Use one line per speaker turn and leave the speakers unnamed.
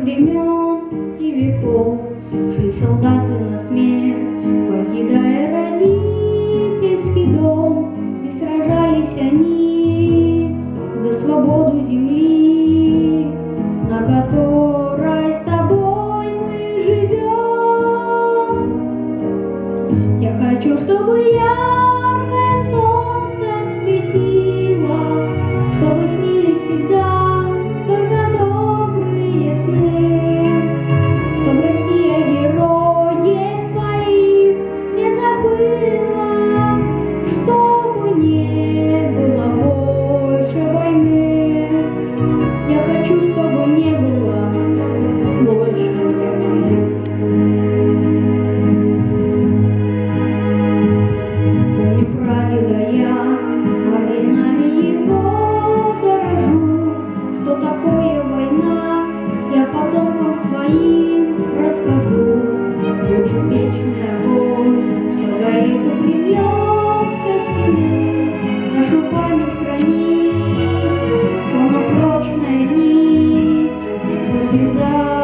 времен и веков шли солдаты на смерть, покидая родительский дом, и сражались они за свободу земли, на которой с тобой мы живем. Я хочу, чтобы яркое солнце светило, чтобы снились всегда только добрые сны, чтоб Россия героев своих не забыла, чтобы не было больше войны. Я хочу, чтобы не было больше войны. Помню прадеда я, а временами его дорожу. Что такое война, я потомкам своим расскажу. Будет вечный огонь, что горит у Кремлевской стены, нашу память хранить, словно прочная нить, что связала